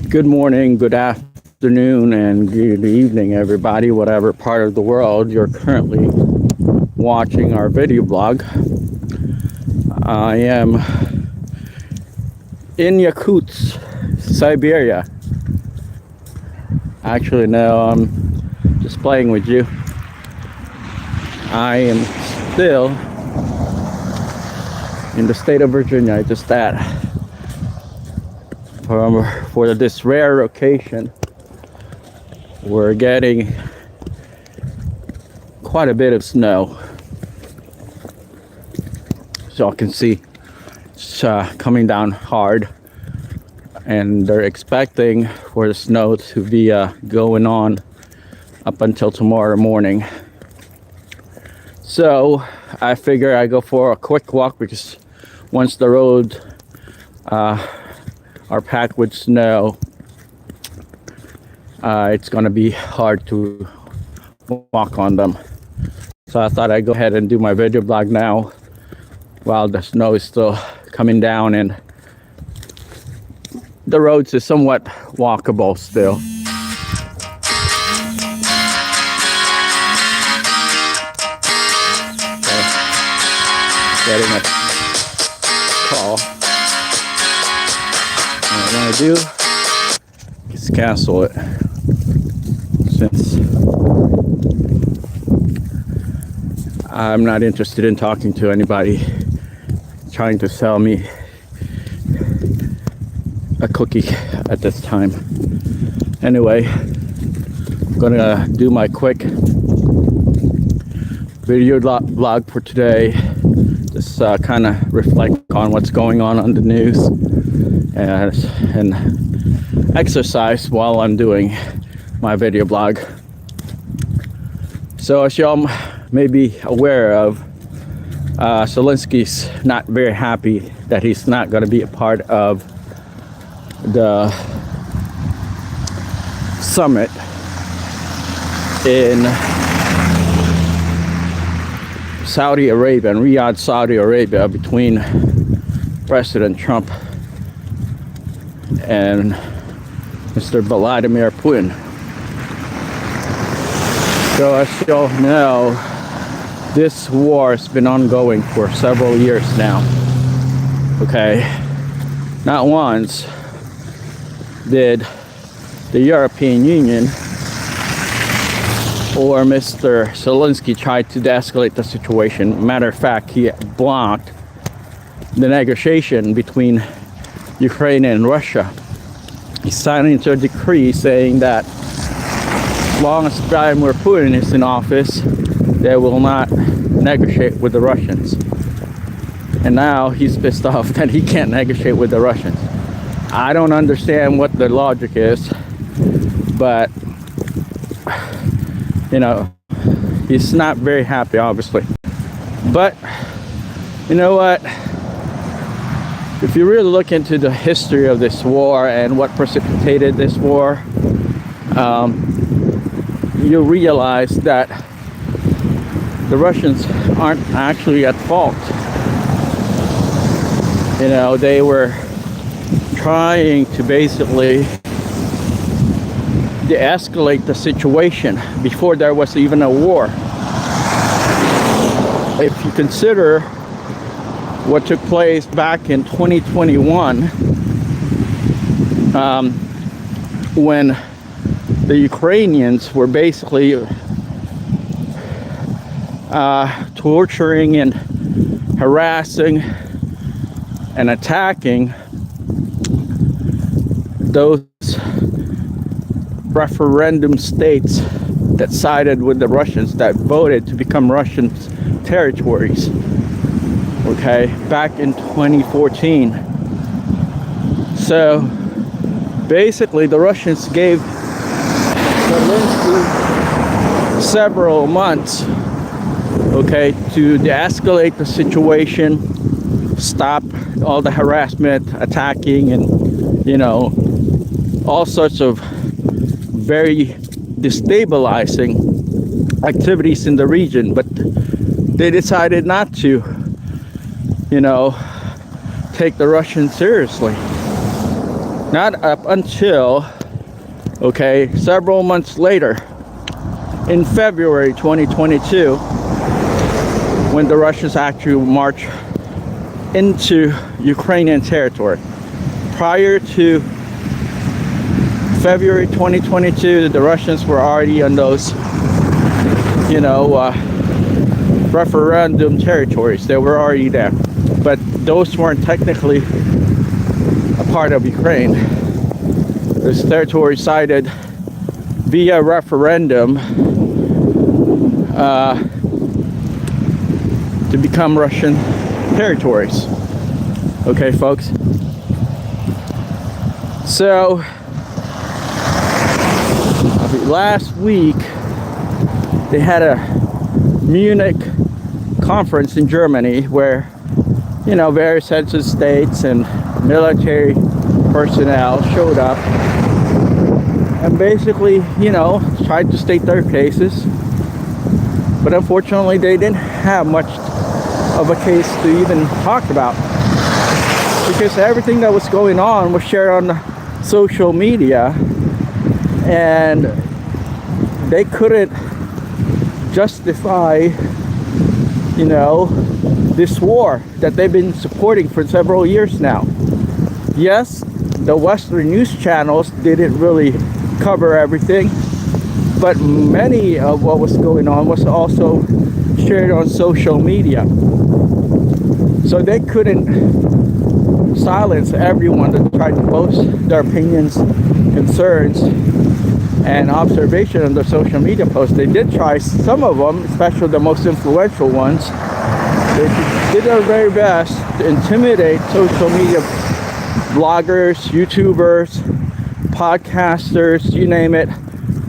Good morning, good afternoon, and good evening, everybody, whatever part of the world you're currently watching our video blog. I am in Yakutsk, Siberia. Actually, no, I'm just playing with you. I am still in the state of Virginia, just that. For this rare occasion, we're getting quite a bit of snow. So I can see it's coming down hard, and they're expecting for the snow to be going on up until tomorrow morning. So I figure I go for a quick walk, because once the roads are packed with snow, it's gonna be hard to walk on them. So I thought I'd go ahead and do my video blog now while the snow is still coming down and the roads is somewhat walkable still. Getting a call. What I'm gonna do is cancel it, since I'm not interested in talking to anybody trying to sell me a cookie at this time. Anyway, I'm gonna do my quick video blog for today. Just kind of reflect on what's going on the news, and exercise while I'm doing my video blog. So as y'all may be aware of, Zelensky's not very happy that he's not going to be a part of the summit in Saudi Arabia, in Riyadh, Saudi Arabia, between President Trump and Mr. Vladimir Putin. So as you all know, this war has been ongoing for several years now. Okay, not once did the European Union or Mr. Zelensky try to de-escalate the situation. Matter of fact, he blocked the negotiation between Ukraine and Russia. He signed into a decree saying that as long as Vladimir Putin is in office, they will not negotiate with the Russians. And now he's pissed off that he can't negotiate with the Russians. I don't understand what the logic is, but you know, he's not very happy, obviously. But you know what? If you really look into the history of this war and what precipitated this war, you realize that the Russians aren't actually at fault. You know, they were trying to basically de-escalate the situation before there was even a war. If you consider what took place back in 2021, when the Ukrainians were basically torturing and harassing and attacking those referendum states that sided with the Russians, that voted to become Russian territories, okay, back in 2014. So basically the Russians gave Zelensky several months, okay, to de-escalate the situation, stop all the harassment, attacking, and you know, all sorts of very destabilizing activities in the region. But they decided not to, you know, take the Russians seriously. Not up until, okay, several months later, in February 2022, when the Russians actually marched into Ukrainian territory. Prior to February 2022, the Russians were already on those, referendum territories. They were already there, but those weren't technically a part of Ukraine. This territory cited via referendum to become Russian territories. Okay, folks. So last week they had a Munich conference in Germany where various heads of states and military personnel showed up and basically tried to state their cases, but unfortunately they didn't have much of a case to even talk about, because everything that was going on was shared on social media, and they couldn't justify this war that they've been supporting for several years now. Yes, the Western news channels didn't really cover everything, but many of what was going on was also shared on social media. So they couldn't silence everyone that tried to post their opinions, concerns, and observation on their social media posts. They did try, some of them, especially the most influential ones, they did their very best to intimidate social media bloggers, YouTubers, podcasters, you name it.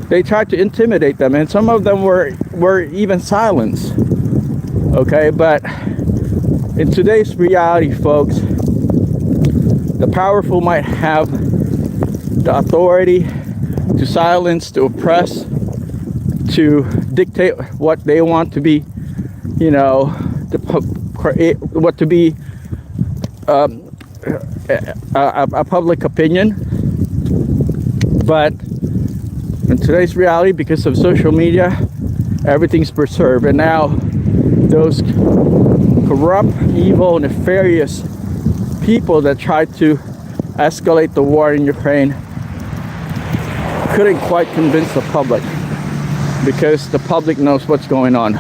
They tried to intimidate them, and some of them were even silenced. Okay, but in today's reality, folks, the powerful might have the authority to silence, to oppress, to dictate what they want to be, what to be a public opinion. But in today's reality, because of social media, everything's preserved, and now those corrupt, evil, nefarious people that tried to escalate the war in Ukraine couldn't quite convince the public, because the public knows what's going on.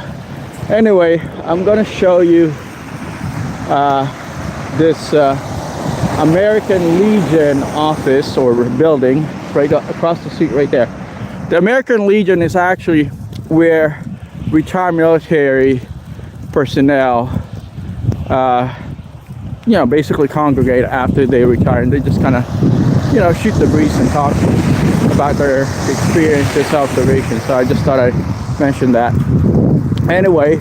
Anyway, I'm going to show you this American Legion office or building right across the street right there. The American Legion is actually where retired military personnel basically congregate after they retire, and they just kind of shoot the breeze and talk about their experiences, observations. So I just thought I'd mention that. Anyway,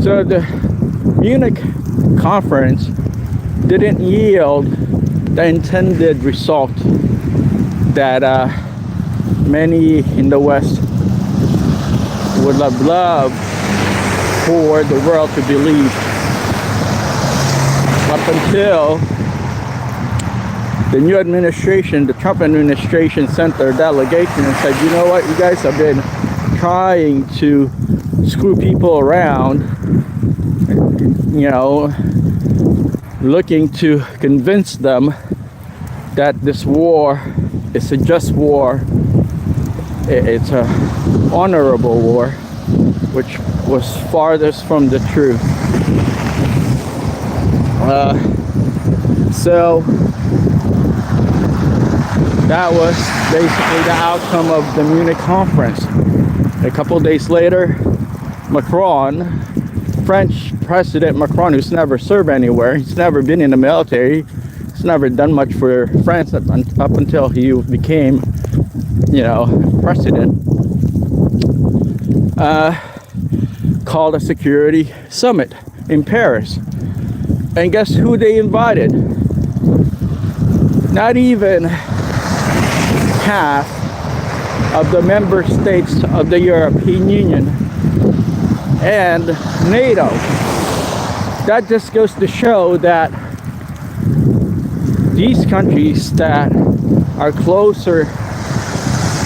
so the Munich conference didn't yield the intended result that many in the West would have loved for the world to believe, up until the new administration, the Trump administration, sent their delegation and said, you know what, you guys have been trying to screw people around, looking to convince them that this war is a just war, it's a honorable war, which was farthest from the truth. So that was basically the outcome of the Munich conference. A couple days later, Macron, French President Macron, who's never served anywhere, he's never been in the military, he's never done much for France up until he became, president, called a security summit in Paris. And guess who they invited? Not even half of the member states of the European Union and NATO. That just goes to show that these countries that are closer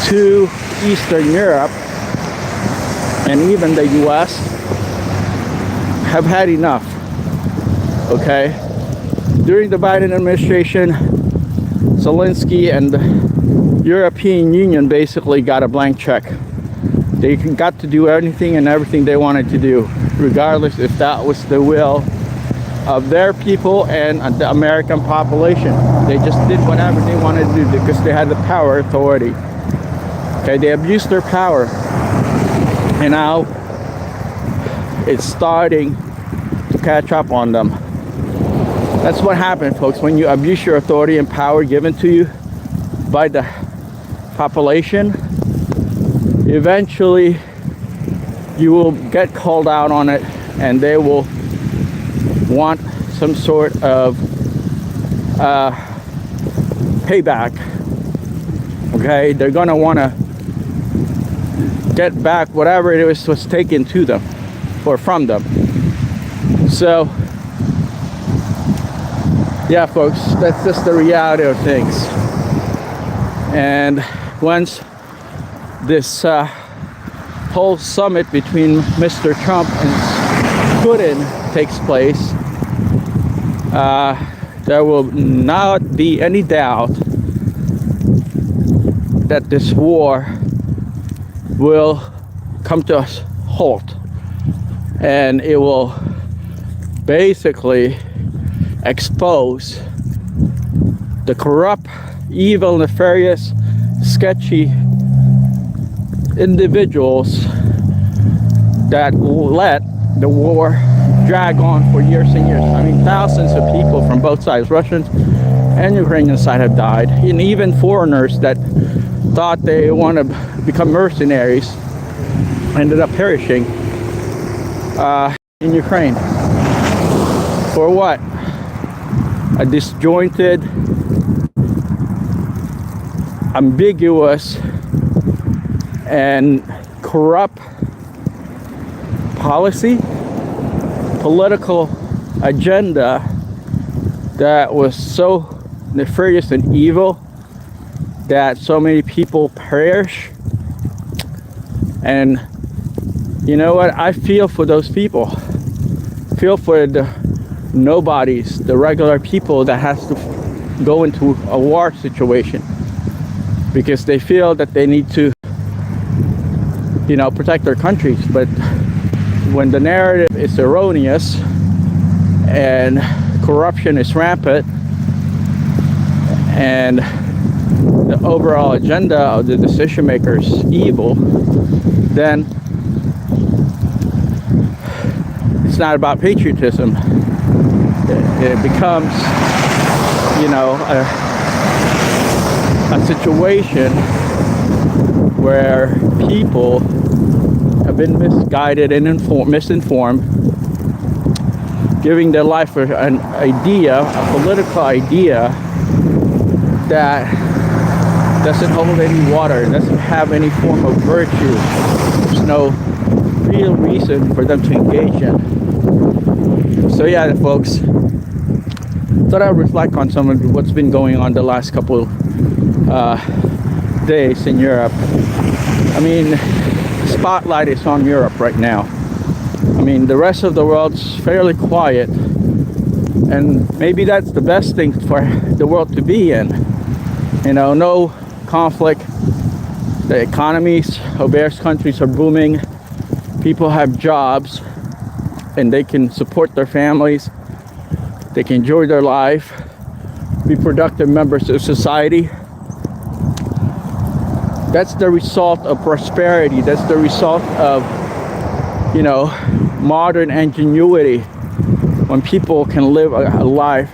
to Eastern Europe and even the US have had enough. Okay, during the Biden administration, Zelensky and the European Union basically got a blank check. They got to do anything and everything they wanted to do, regardless if that was the will of their people and the American population. They just did whatever they wanted to do because they had the power, authority. Okay, they abused their power, and now it's starting to catch up on them. That's what happened, folks, when you abuse your authority and power given to you by the population. Eventually you will get called out on it, and they will want some sort of payback. Okay, they're gonna want to get back whatever it was taken to them or from them. So yeah, folks, that's just the reality of things. And once this whole summit between Mr. Trump and Putin takes place, there will not be any doubt that this war will come to a halt, and it will basically expose the corrupt, evil, nefarious, sketchy individuals that let the war drag on for years and years. I mean, thousands of people from both sides, Russians and Ukrainian side, have died, and even foreigners that thought they want to become mercenaries ended up perishing in Ukraine. For what? A disjointed, ambiguous, and corrupt policy, political agenda that was so nefarious and evil that so many people perish. And you know what? I feel for those people. Feel for the nobodies, the regular people that has to go into a war situation because they feel that they need to, you know, protect their countries. But when the narrative is erroneous and corruption is rampant and the overall agenda of the decision makers evil, then it's not about patriotism. It becomes, you know, a situation where people have been misguided and misinformed, giving their life for an idea, a political idea that doesn't hold any water, doesn't have any form of virtue. There's no real reason for them to engage in. So yeah, folks, thought I'd reflect on some of what's been going on the last couple days in Europe. I mean, the spotlight is on Europe right now. I mean, the rest of the world's fairly quiet, and maybe that's the best thing for the world to be in. You know, no conflict. The economies of various countries are booming. People have jobs, and they can support their families. They can enjoy their life, be productive members of society. That's the result of prosperity. That's the result of, you know, modern ingenuity. When people can live a life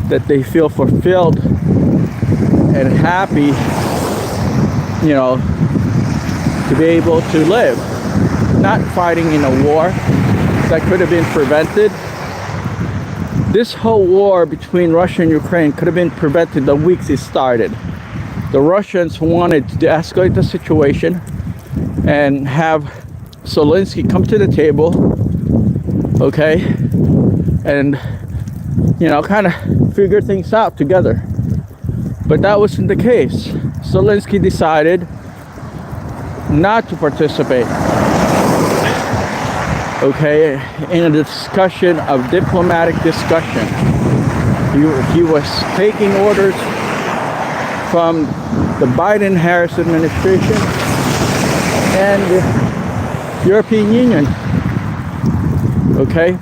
that they feel fulfilled and happy, you know, to be able to live, not fighting in a war that could have been prevented. This whole war between Russia and Ukraine could have been prevented the weeks it started. The Russians wanted to escalate the situation and have Zelensky come to the table, okay, and, you know, kind of figure things out together. But that wasn't the case. Zelensky decided not to participate, okay, in a discussion of diplomatic discussion. He was taking orders from the Biden-Harris administration and the European Union, okay,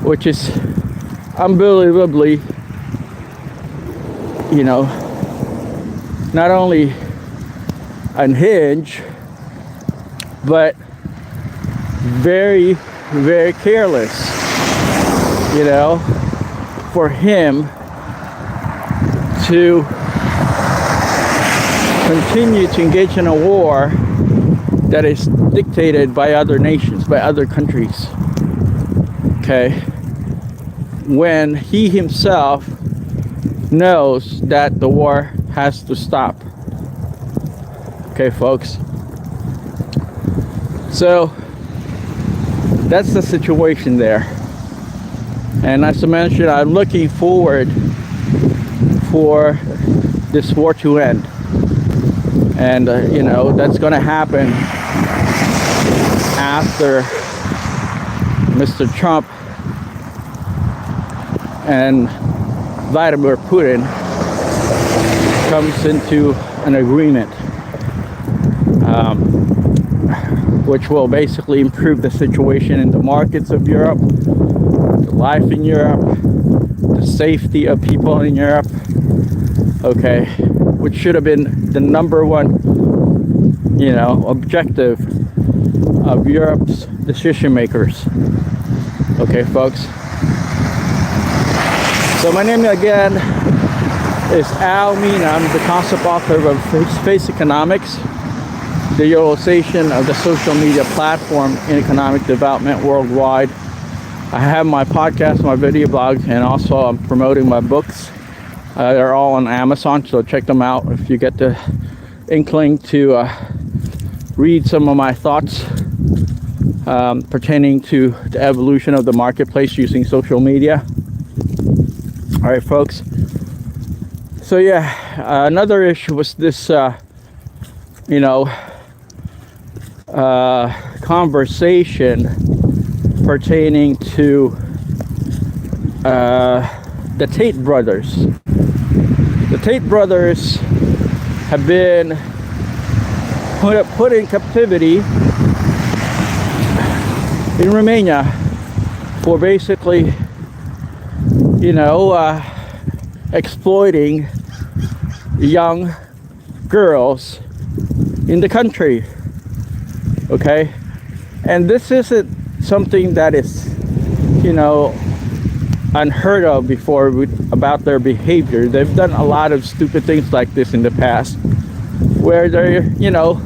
which is unbelievably, you know, not only unhinged, but very, very careless, you know, for him to continue to engage in a war that is dictated by other nations, by other countries, okay, when he himself knows that the war has to stop. Okay, folks. So that's the situation there. And as I mentioned, I'm looking forward for this war to end. And, you know, that's going to happen after Mr. Trump and Vladimir Putin comes into an agreement, which will basically improve the situation in the markets of Europe, the life in Europe, the safety of people in Europe, okay, which should have been the number one, you know, objective of Europe's decision makers. Okay, folks. So my name again is Al Mina. I'm the concept author of Faceconomics, the utilization of the social media platform in economic development worldwide. I have my podcast, my video blogs, and also I'm promoting my books. They're all on Amazon, so check them out if you get the inkling to read some of my thoughts pertaining to the evolution of the marketplace using social media. All right, folks. So yeah, another issue was this, you know, conversation pertaining to the Tate brothers. The Tate brothers have been put in captivity in Romania for basically, you know, exploiting young girls in the country, okay? And this isn't something that is, you know, unheard of before about their behavior. They've done a lot of stupid things like this in the past, where they're, you know,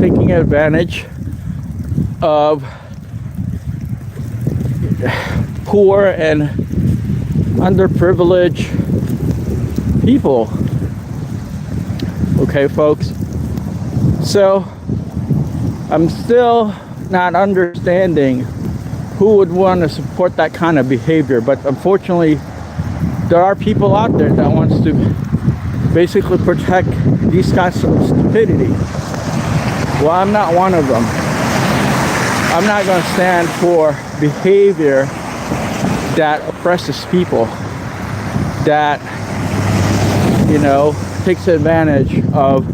taking advantage of poor and underprivileged people. Okay, folks. So I'm still not understanding who would want to support that kind of behavior, but unfortunately there are people out there that wants to basically protect these kinds of stupidity. Well, I'm not one of them. I'm not going to stand for behavior that oppresses people, that, you know, takes advantage of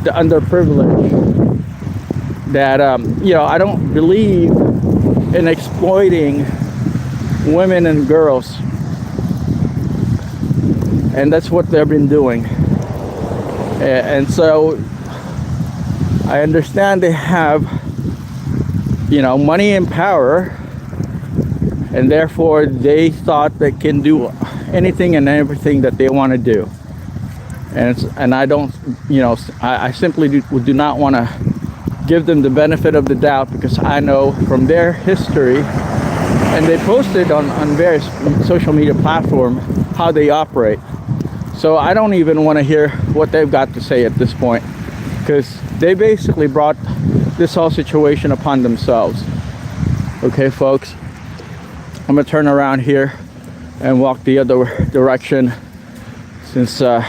the underprivileged, that, you know, I don't believe in exploiting women and girls, and that's what they've been doing. And so I understand they have, you know, money and power, and therefore they thought they can do anything and everything that they want to do. And I don't, you know, I simply do not want to give them the benefit of the doubt, because I know from their history, and they posted on various social media platforms how they operate. So I don't even want to hear what they've got to say at this point, because they basically brought this whole situation upon themselves. Okay, folks, I'm gonna turn around here and walk the other direction since I'm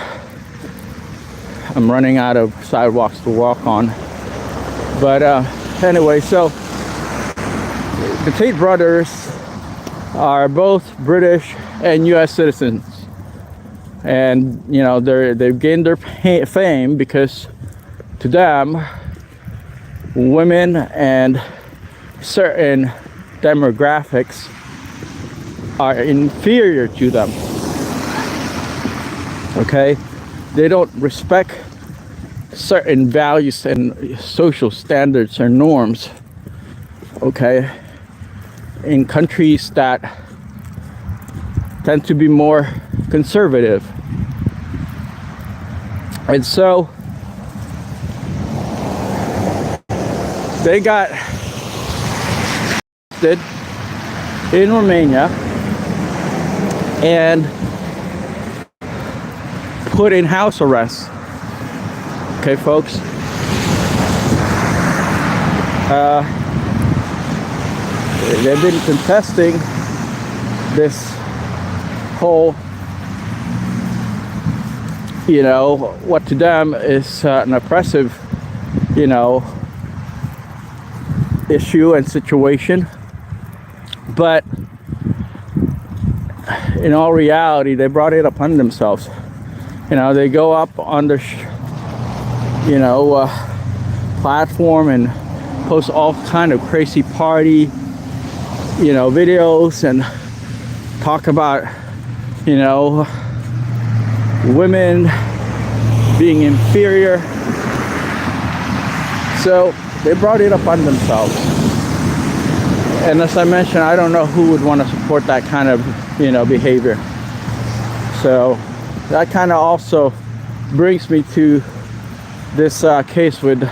running out of sidewalks to walk on. But anyway, so the Tate brothers are both British and US citizens, and you know they've gained their fame because to them women and certain demographics are inferior to them. Okay, they don't respect certain values and social standards or norms, okay, in countries that tend to be more conservative. And so they got arrested in Romania and put in house arrest. Okay, folks. They've been contesting this whole, you know, what to them is an oppressive, you know, issue and situation. But in all reality, they brought it upon themselves. You know, they go up on the platform and post all kind of crazy party, you know, videos and talk about, you know, women being inferior. So they brought it upon themselves. And as I mentioned, I don't know who would want to support that kind of, you know, behavior. So that kind of also brings me to this case with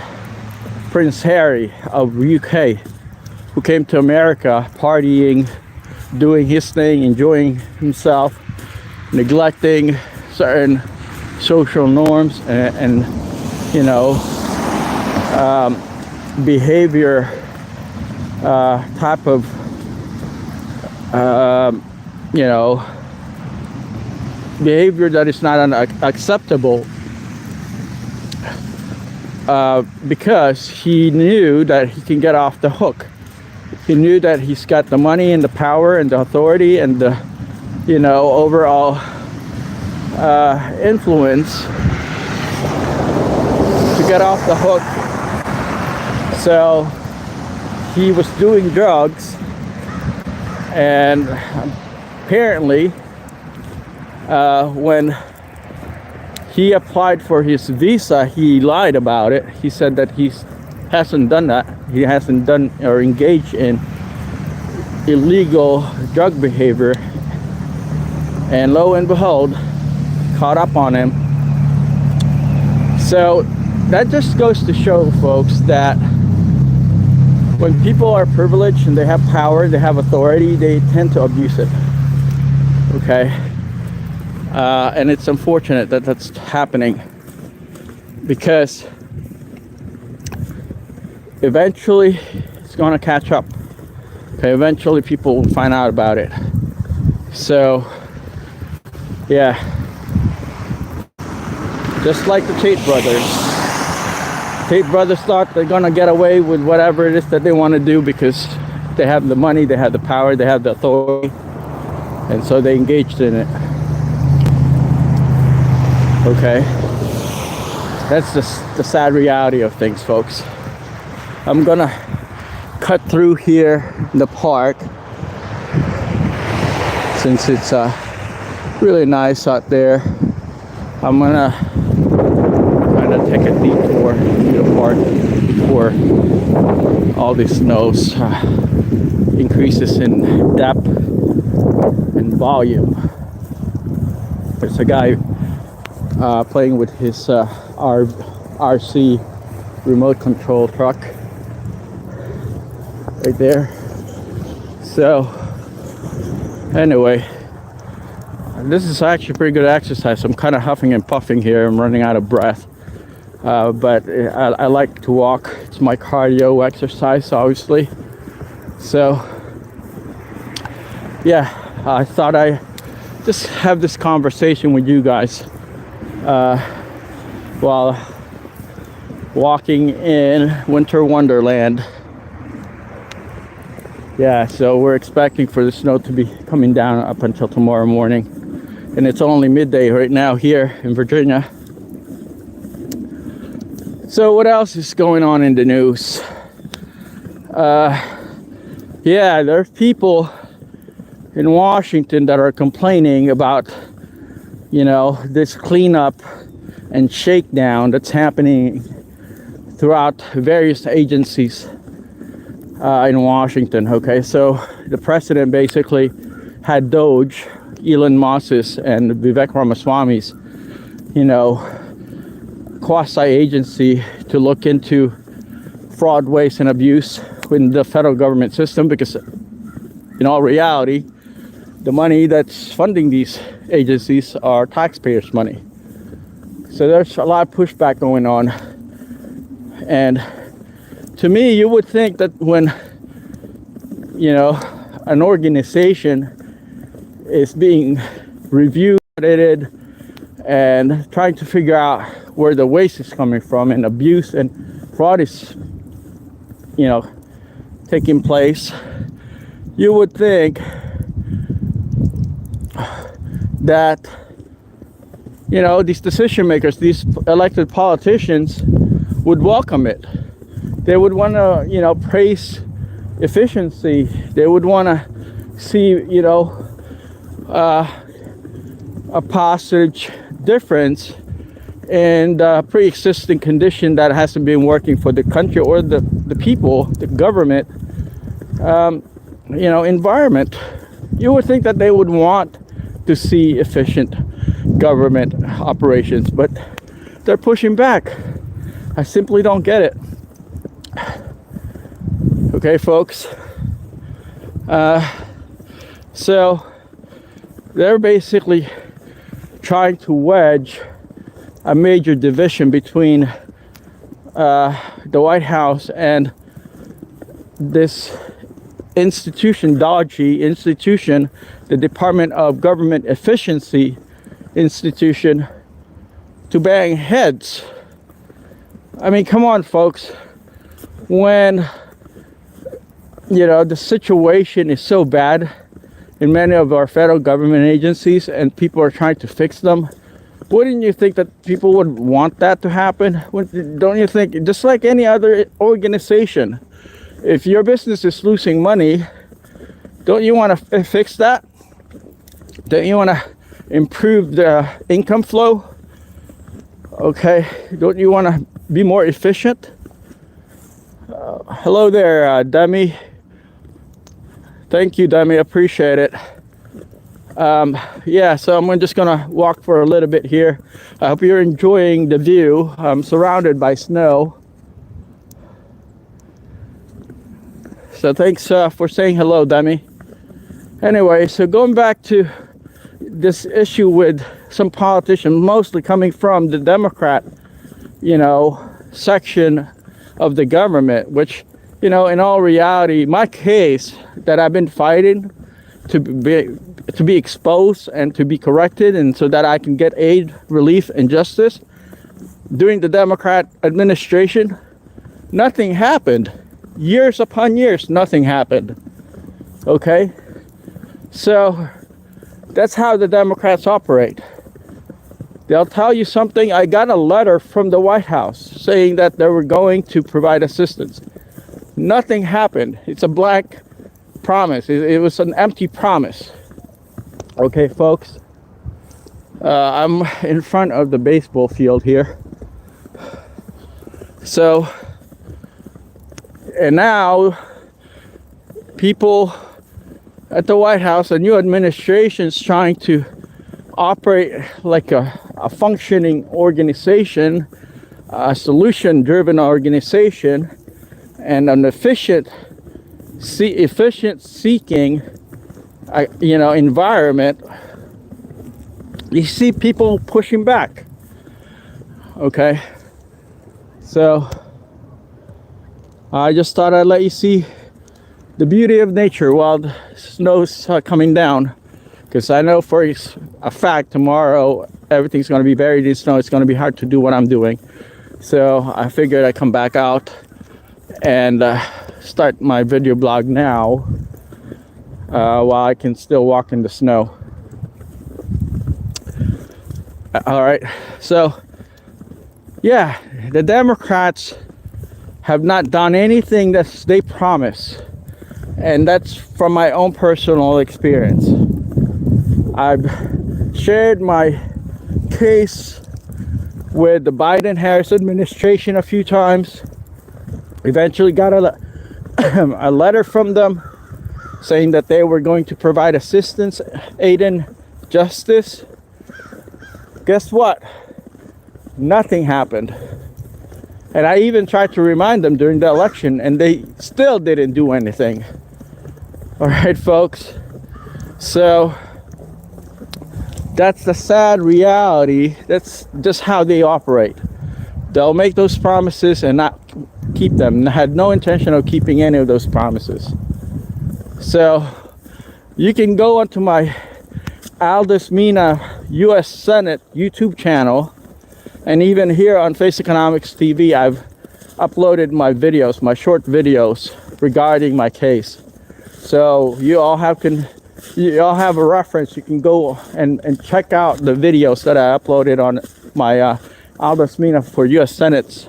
Prince Harry of UK, who came to America partying, doing his thing, enjoying himself, neglecting certain social norms and you know, behavior type of you know, behavior that is not acceptable, because he knew that he can get off the hook. He knew that he's got the money and the power and the authority and the, you know, overall influence to get off the hook. So he was doing drugs, and apparently when he applied for his visa, he lied about it. He said that he hasn't done that. He hasn't done or engaged in illegal drug behavior. And lo and behold, caught up on him. So that just goes to show, folks, that when people are privileged and they have power, they have authority, they tend to abuse it. Okay? And it's unfortunate that that's happening, because eventually it's going to catch up. Okay, eventually people will find out about it. So yeah, just like the Tate brothers thought they're going to get away with whatever it is that they want to do because they have the money, they have the power, they have the authority, and so they engaged in it. Okay, that's just the sad reality of things, folks. I'm gonna cut through here in the park since it's really nice out there. I'm gonna kind of take a detour to the park before all this snows increases in depth and volume. There's a guy playing with his RC remote control truck right there. So anyway, this is actually pretty good exercise. I'm kind of huffing and puffing here. I'm running out of breath, but I like to walk. It's my cardio exercise, obviously. So yeah, I thought I just have this conversation with you guys while walking in winter wonderland. Yeah, so we're expecting for the snow to be coming down up until tomorrow morning, and it's only midday right now here in Virginia. So what else is going on in the news? Yeah, there's people in Washington that are complaining about, you know, this cleanup and shakedown that's happening throughout various agencies in Washington. Okay, so the president basically had Doge, Elon Musk's and Vivek Ramaswamy's, you know, quasi-agency to look into fraud, waste, and abuse within the federal government system, because in all reality, the money that's funding these agencies are taxpayers' money. So there's a lot of pushback going on. And to me, you would think that when, you know, an organization is being reviewed, audited, and trying to figure out where the waste is coming from and abuse and fraud is, you know, taking place, you would think that, you know, these decision makers, these elected politicians would welcome it. They would want to, you know, praise efficiency. They would want to see, you know, a positive difference in the pre-existing condition that hasn't been working for the country or the people, the government, you know, environment. You would think that they would want to see efficient government operations, but they're pushing back. I simply don't get it. Okay, folks. So they're basically trying to wedge a major division between the White House and this institution, dodgy institution, the Department of Government Efficiency institution, to bang heads. I mean, come on, folks. When, you know, the situation is so bad in many of our federal government agencies and people are trying to fix them, wouldn't you think that people would want that to happen? Don't you think, just like any other organization, if your business is losing money, don't you want to fix that? Don't you want to improve the income flow? Okay, don't you want to be more efficient? Hello there, Demi. Thank you, Demi, appreciate it. Yeah, so I'm just gonna walk for a little bit here. I hope you're enjoying the view. I'm surrounded by snow. So thanks for saying hello, Demi. Anyway, so going back to this issue with some politicians, mostly coming from the Democrat, you know, section of the government, which, you know, in all reality, my case that I've been fighting to be exposed and to be corrected, and so that I can get aid, relief, and justice during the Democrat administration, nothing happened. Years upon years, nothing happened. Okay? So that's how the Democrats operate. They'll tell you something. I got a letter from the White House saying that they were going to provide assistance. Nothing happened. It's a blank promise. It was an empty promise. Okay, folks. I'm in front of the baseball field here. So, and now people at the White House, a new administration is trying to operate like a functioning organization, a solution-driven organization, and an efficient seeking, you know, environment. You see people pushing back. Okay, so I just thought I'd let you see the beauty of nature while the snow's coming down. because I know for a fact tomorrow everything's going to be buried in snow. It's going to be hard to do what I'm doing. So I figured I'd come back out and start my video blog now while I can still walk in the snow. All right, so yeah, the Democrats have not done anything that they promise, and that's from my own personal experience. I've shared my case with the Biden-Harris administration a few times. Eventually got a letter from them saying that they were going to provide assistance, aid, and justice. Guess what? Nothing happened. And I even tried to remind them during the election, and they still didn't do anything. All right, folks. So that's the sad reality. That's just how they operate. They'll make those promises and not keep them. I had no intention of keeping any of those promises. So you can go onto my Aldous Mina U.S. Senate YouTube channel, and even here on faceconomicsTV, I've uploaded my videos, my short videos regarding my case. So you all have a reference. You can go and check out the videos that I uploaded on my Aldous Mina for U.S. Senate's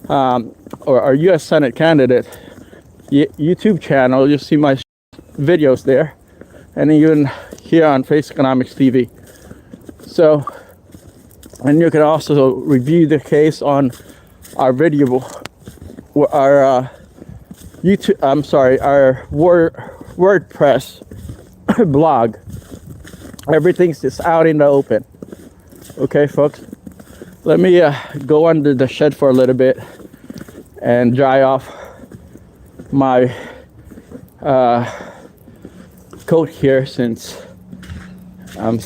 or U.S. Senate candidate YouTube channel. You'll see my videos there, and even here on faceconomicsTV. So, and you can also review the case on our video, our YouTube. I'm sorry, our WordPress blog. Everything's just out in the open. Okay, folks. Let me go under the shed for a little bit and dry off my coat here, since I'm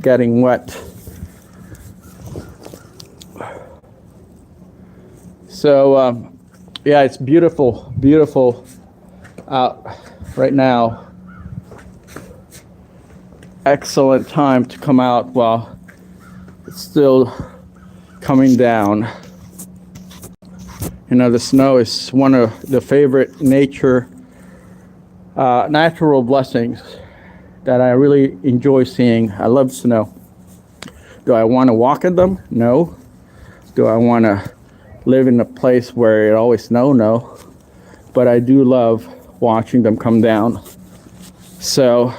getting wet. So yeah, it's beautiful out right now. Excellent time to come out while it's still coming down. You know, the snow is one of the favorite natural blessings that I really enjoy seeing. I love snow. Do I want to walk in them? No. Do I want to live in a place where it always snows? No. But I do love watching them come down. So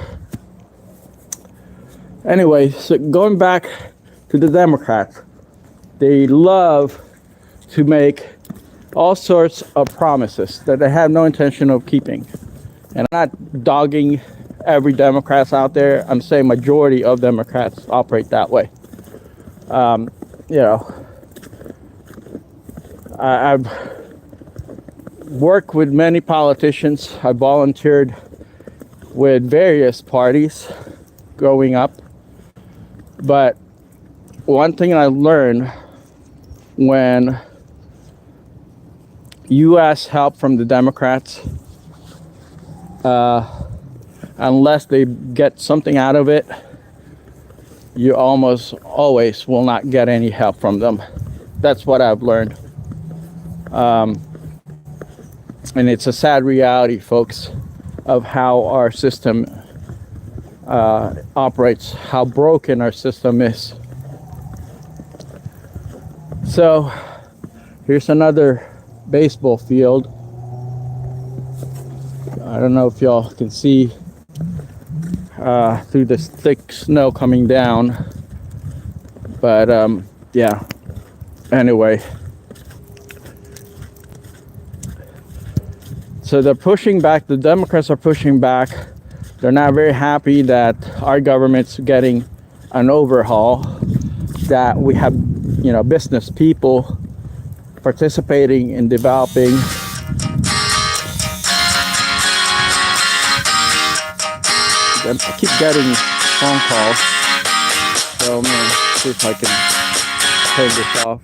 anyway, so going back to the Democrats, they love to make all sorts of promises that they have no intention of keeping. And I'm not dogging every Democrat out there. I'm saying majority of Democrats operate that way. You know, I've worked with many politicians. I volunteered with various parties growing up. But one thing I learned when you ask help from the Democrats, unless they get something out of it, you almost always will not get any help from them. That's what I've learned. And it's a sad reality, folks, of how our system operates, how broken our system is. So here's another baseball field. I don't know if y'all can see through this thick snow coming down, but yeah, anyway, so they're pushing back. The Democrats are pushing back. They're not very happy that our government's getting an overhaul, that we have, you know, business people participating in developing I keep getting phone calls, so I'm gonna see if I can turn this off.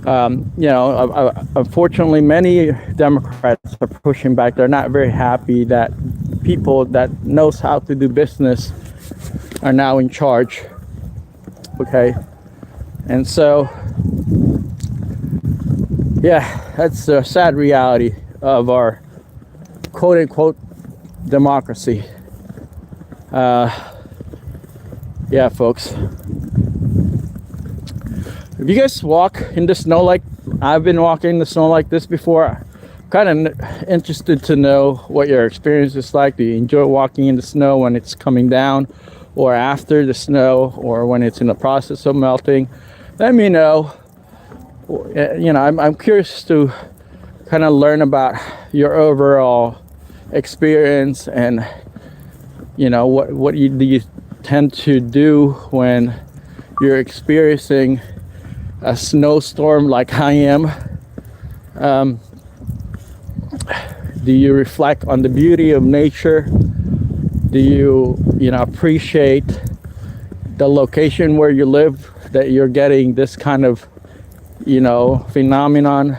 You know, unfortunately, many Democrats are pushing back. They're not very happy that people that knows how to do business are now in charge. Okay, and so yeah, that's the sad reality of our quote unquote democracy. Yeah, folks. If you guys walk in the snow like I've been walking in the snow like this before, I'm kind of interested to know what your experience is like. Do you enjoy walking in the snow when it's coming down, or after the snow, or when it's in the process of melting? Let me know. You know, I'm curious to kind of learn about your overall experience, and you know, what do you tend to do when you're experiencing a snowstorm like I am. Do you reflect on the beauty of nature? Do you appreciate the location where you live, that you're getting this kind of phenomenon?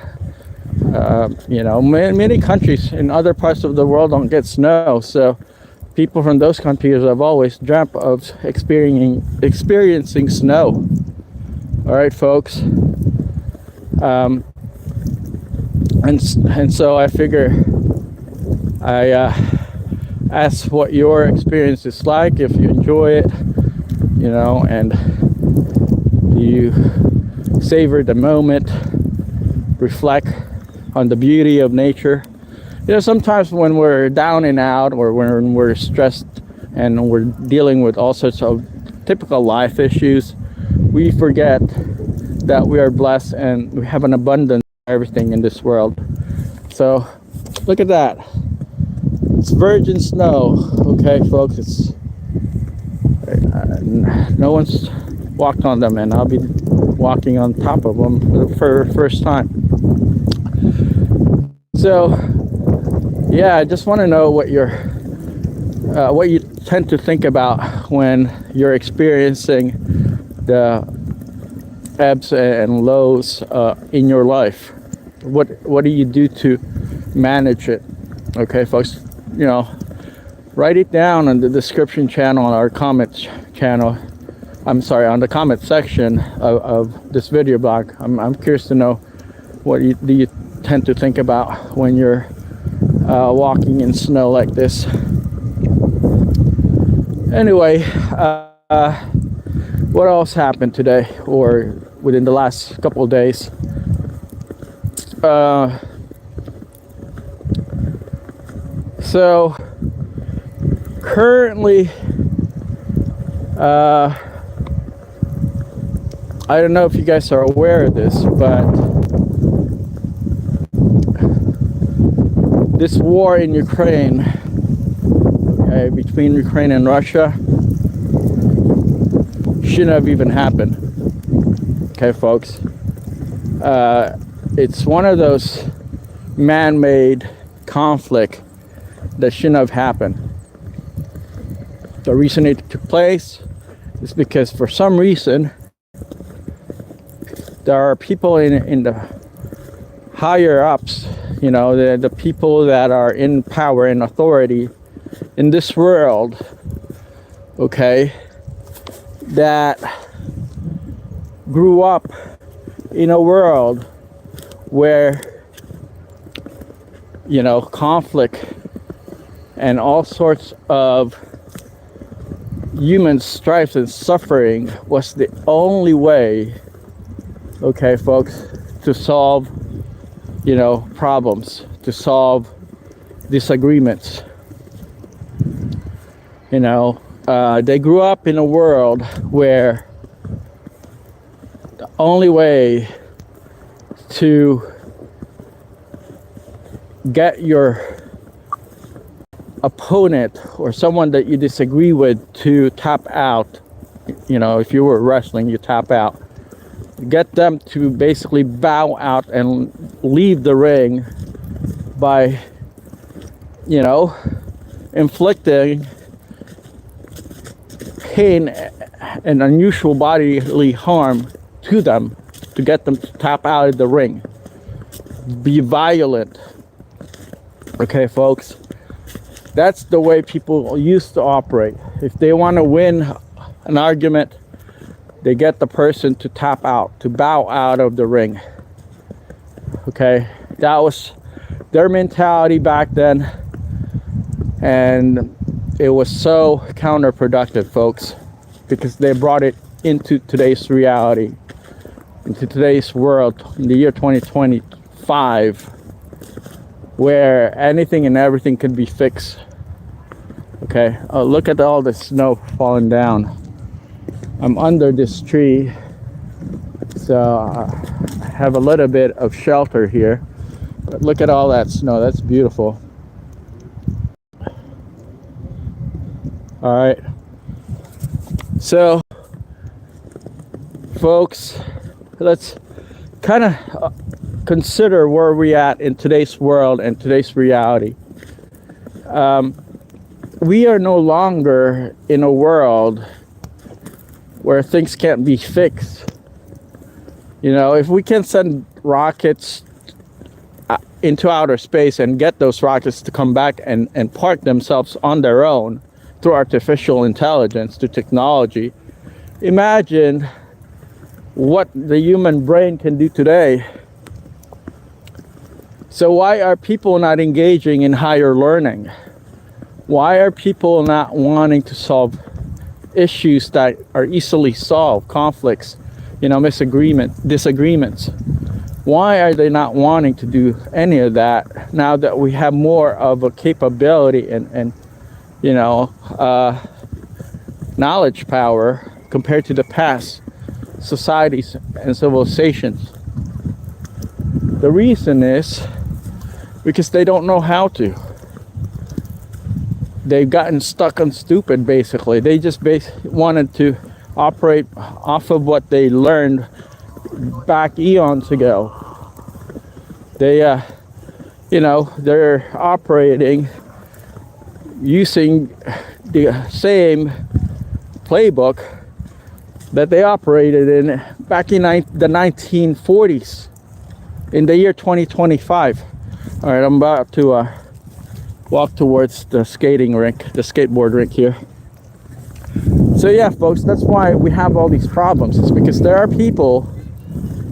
Many countries in other parts of the world don't get snow, so people from those countries have always dreamt of experiencing snow. All right, folks. And so I figure I ask what your experience is like, if you enjoy it, and you savor the moment, reflect on the beauty of nature. Sometimes when we're down and out, or when we're stressed and we're dealing with all sorts of typical life issues, we forget that we are blessed and we have an abundance of everything in this world. So look at that. It's virgin snow. Okay, folks, it's no one's walked on them, and I'll be walking on top of them for the first time. So yeah, I just want to know what you tend to think about when you're experiencing the ebbs and lows in your life. What do you do to manage it? Okay, folks, write it down on the description channel, on our comments channel. I'm sorry, on the comment section of this video blog. I'm curious to know what do you tend to think about when you're walking in snow like this. Anyway, what else happened today, or within the last couple of days? So currently, I don't know if you guys are aware of this, but this war in Ukraine, okay, between Ukraine and Russia, shouldn't have even happened. Okay, folks. It's one of those man-made conflict that shouldn't have happened. The reason it took place is because for some reason there are people in the higher ups, the people that are in power and authority in this world, okay, that grew up in a world where conflict and all sorts of human strife and suffering was the only way, okay, folks, to solve problems, to solve disagreements. They grew up in a world where the only way to get your opponent or someone that you disagree with to tap out, if you were wrestling, you tap out, get them to basically bow out and leave the ring by inflicting pain and unusual bodily harm to them, to get them to tap out of the ring, be violent. Okay, folks, that's the way people used to operate. If they want to win an argument, they get the person to tap out, to bow out of the ring. Okay, that was their mentality back then, and it was so counterproductive, folks, because they brought it into today's reality, into today's world, in the year 2025, where anything and everything could be fixed. Okay, oh, look at all the snow falling down. I'm under this tree, so I have a little bit of shelter here. But look at all that snow. That's beautiful. All right. So, folks, let's kind of consider where we're at in today's world and today's reality. We are no longer in a world where things can't be fixed. You know, if we can send rockets into outer space and get those rockets to come back and park themselves on their own through artificial intelligence, through technology, imagine what the human brain can do today. So why are people not engaging in higher learning? Why are people not wanting to solve issues that are easily solved, conflicts, you know, disagreements? Why are they not wanting to do any of that now that we have more of a capability and you know, knowledge power compared to the past societies and civilizations? The reason is because they don't know how to. They've gotten stuck on stupid, basically. They just wanted to operate off of what they learned back eons ago. They, you know, they're operating using the same playbook that they operated in back in the 1940s, in the year 2025. All right, I'm about to walk towards the skateboard rink here. So yeah, folks, that's why we have all these problems. It's because there are people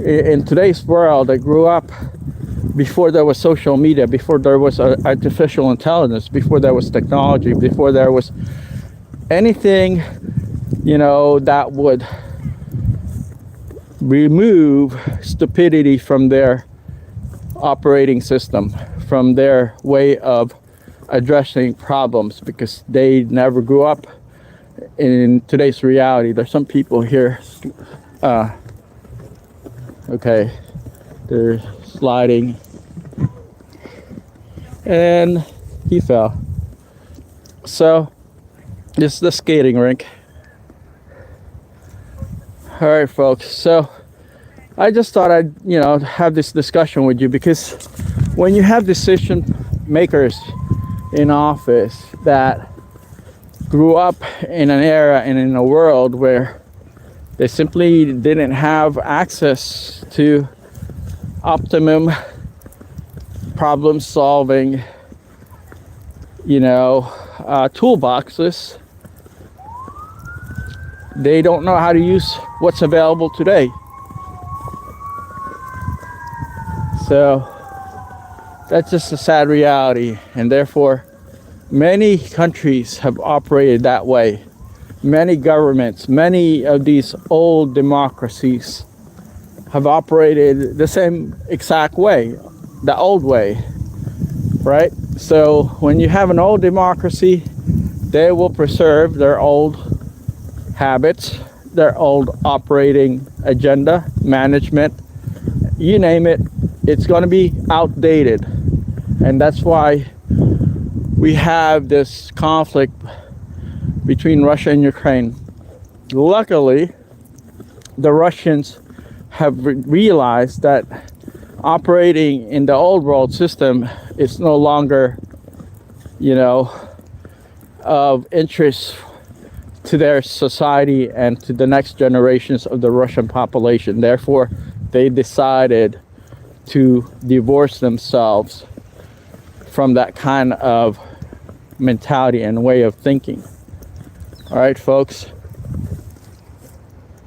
in today's world that grew up before there was social media, before there was artificial intelligence, before there was technology, before there was anything, you know, that would remove stupidity from their operating system, from their way of addressing problems, because they never grew up in today's reality. There's some people here, okay, they're sliding, and he fell. So this is the skating rink. All right, folks, so I just thought I'd, you know, have this discussion with you, because when you have decision makers in office that grew up in an era and in a world where they simply didn't have access to optimum problem solving, you know, toolboxes, they don't know how to use what's available today. So that's just a sad reality, and therefore many countries have operated that way. Many governments, many of these old democracies have operated the same exact way, the old way, right? So when you have an old democracy, they will preserve their old habits, their old operating agenda, management, you name it, it's going to be outdated. And that's why we have this conflict between Russia and Ukraine. Luckily, the Russians have realized that operating in the old world system is no longer, you know, of interest to their society and to the next generations of the Russian population. Therefore, they decided to divorce themselves from that kind of mentality and way of thinking. All right, folks.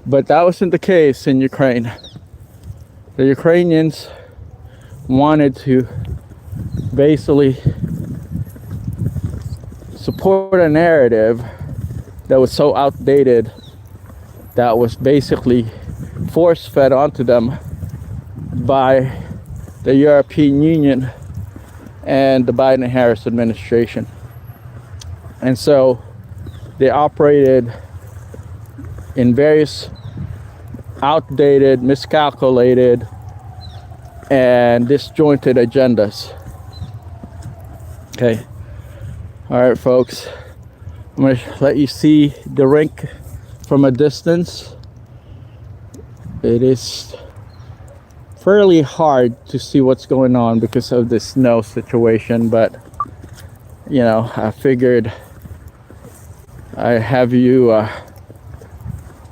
But that wasn't the case in Ukraine. The Ukrainians wanted to basically support a narrative that was so outdated, that was basically force-fed onto them by the European Union and the Biden-Harris administration. And so they operated in various outdated, miscalculated, and disjointed agendas. Okay. All right, folks. I'm going to let you see the rink from a distance. It is fairly hard to see what's going on because of the snow situation, but you know, I figured I have you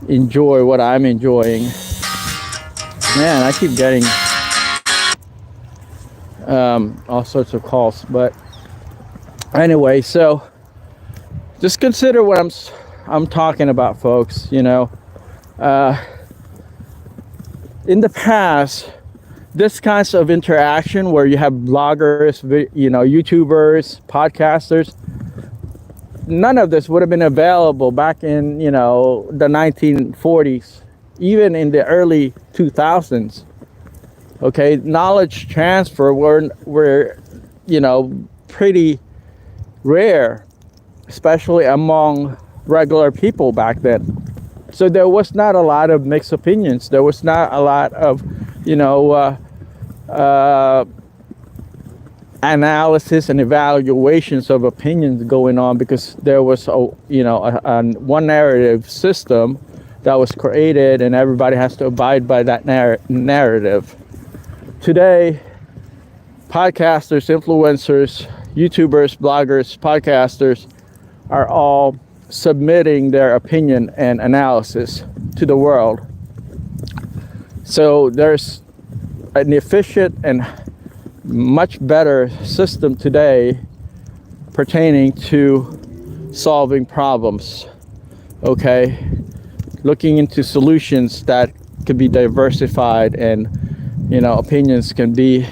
enjoy what I'm enjoying. Man, I keep getting all sorts of calls, but anyway, so just consider what I'm talking about, folks. You know, in the past, this kinds of interaction where you have bloggers, you know, YouTubers, podcasters, none of this would have been available back in, you know, the 1940s, even in the early 2000s. Okay, knowledge transfer were you know, pretty rare, especially among regular people back then. So there was not a lot of mixed opinions. There was not a lot of, you know, analysis and evaluations of opinions going on, because there was a, you know, a one narrative system that was created, and everybody has to abide by that narrative. Today, podcasters, influencers, YouTubers, bloggers, podcasters are all submitting their opinion and analysis to the world. So there's an efficient and much better system today pertaining to solving problems. Okay, looking into solutions that could be diversified, and you know, opinions can be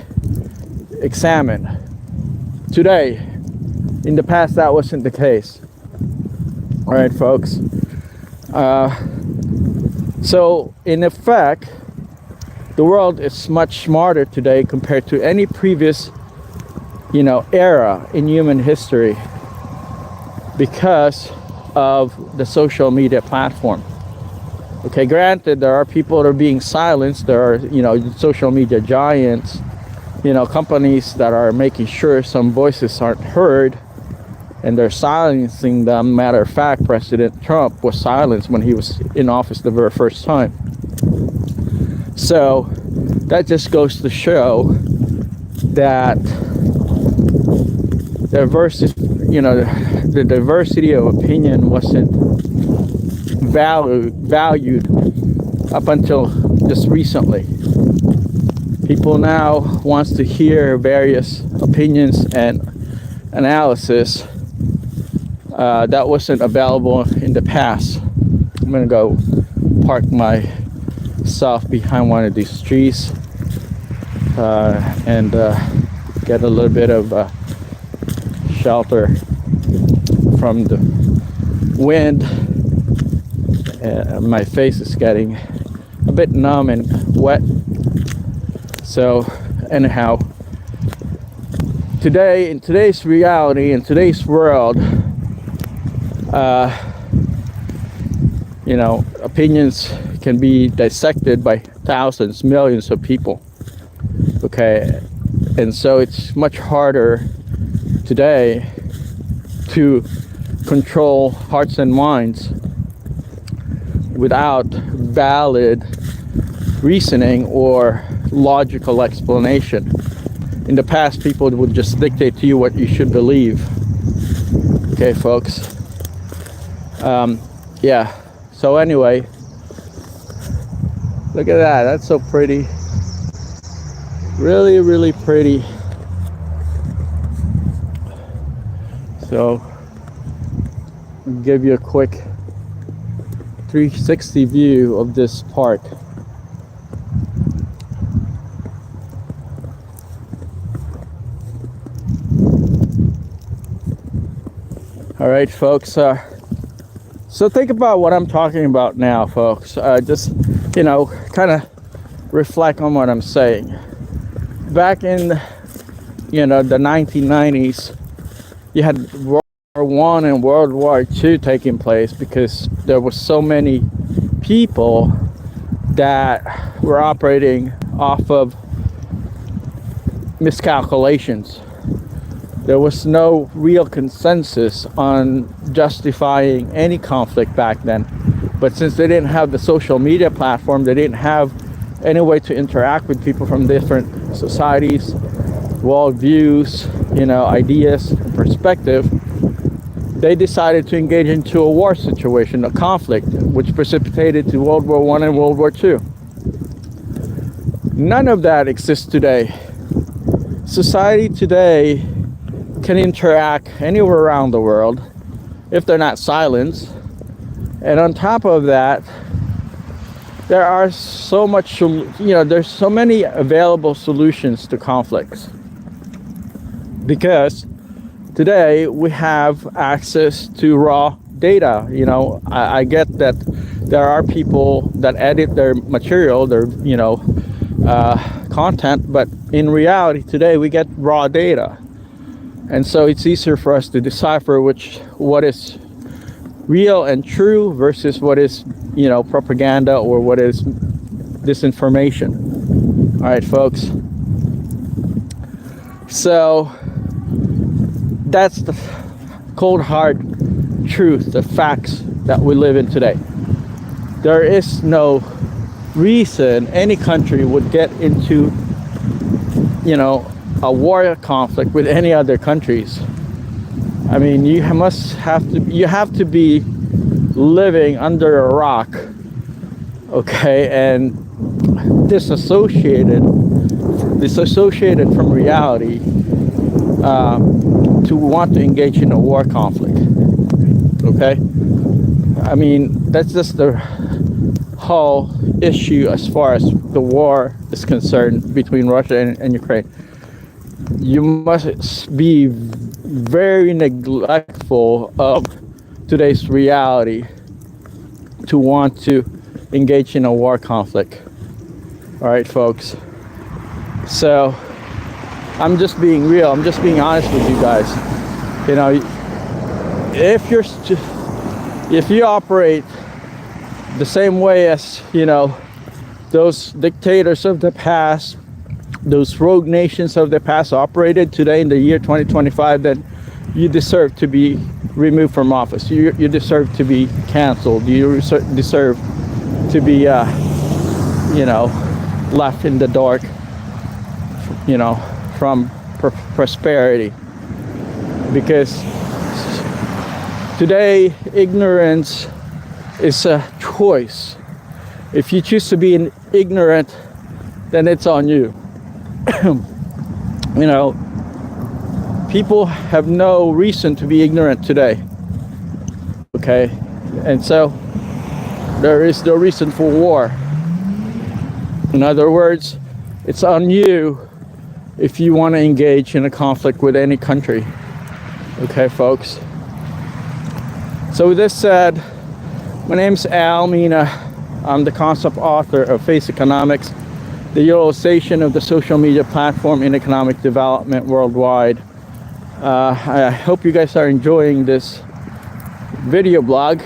examined. Today, in the past, that wasn't the case. All right, folks. So in effect, the world is much smarter today compared to any previous, you know, era in human history, because of the social media platform. Okay, granted, there are people that are being silenced. There are, you know, social media giants, you know, companies that are making sure some voices aren't heard, and they're silencing them. Matter of fact, President Trump was silenced when he was in office the very first time. So that just goes to show that diversity, you know, the diversity of opinion wasn't valued up until just recently. People now wants to hear various opinions and analysis that wasn't available in the past. I'm gonna go park myself behind one of these trees and get a little bit of shelter from the wind. My face is getting a bit numb and wet. So anyhow, today, in today's reality, in today's world, you know, opinions can be dissected by thousands, millions of people. Okay, and so it's much harder today to control hearts and minds without valid reasoning or logical explanation. In the past, people would just dictate to you what you should believe. Okay, folks. Yeah, so anyway, look at that. That's so pretty. Really, really pretty. So, I'll give you a quick 360 view of this park. All right, folks. So think about what I'm talking about now, folks. Just, kind of reflect on what I'm saying. Back in, the 1990s, you had World War I and World War II taking place because there were so many people that were operating off of miscalculations. There was no real consensus on justifying any conflict back then. But since they didn't have the social media platform, they didn't have any way to interact with people from different societies, worldviews, ideas, and perspective, they decided to engage into a war situation, a conflict, which precipitated to World War I and World War II. None of that exists today. Society today can interact anywhere around the world if they're not silenced. And on top of that, there are so much, there's so many available solutions to conflicts. Because today we have access to raw data. I get that there are people that edit their material, their, content, but in reality today we get raw data. And so it's easier for us to decipher what is real and true versus what is, propaganda or what is disinformation. All right, folks. So that's the cold hard truth, the facts that we live in today. There is no reason any country would get into, a war conflict with any other countries. I mean, you have to be living under a rock, okay, and disassociated from reality to want to engage in a war conflict. Okay, I mean, that's just the whole issue as far as the war is concerned between Russia and Ukraine. You must be very neglectful of today's reality to want to engage in a war conflict. All right, folks. So I'm just being real. I'm just being honest with you guys. If you operate the same way as those dictators of the past, those rogue nations of the past operated today in the year 2025, then you deserve to be removed from office. You deserve to be canceled. You deserve to be left in the dark, from prosperity. Because today ignorance is a choice. If you choose to be ignorant, then it's on you. People have no reason to be ignorant today. Okay, and so there is no reason for war. In other words, it's on you if you want to engage in a conflict with any country. Okay, folks. So with this said, my name's Al Mina. I'm the concept author of Face Economics, the utilization of the social media platform in economic development worldwide. I hope you guys are enjoying this video blog.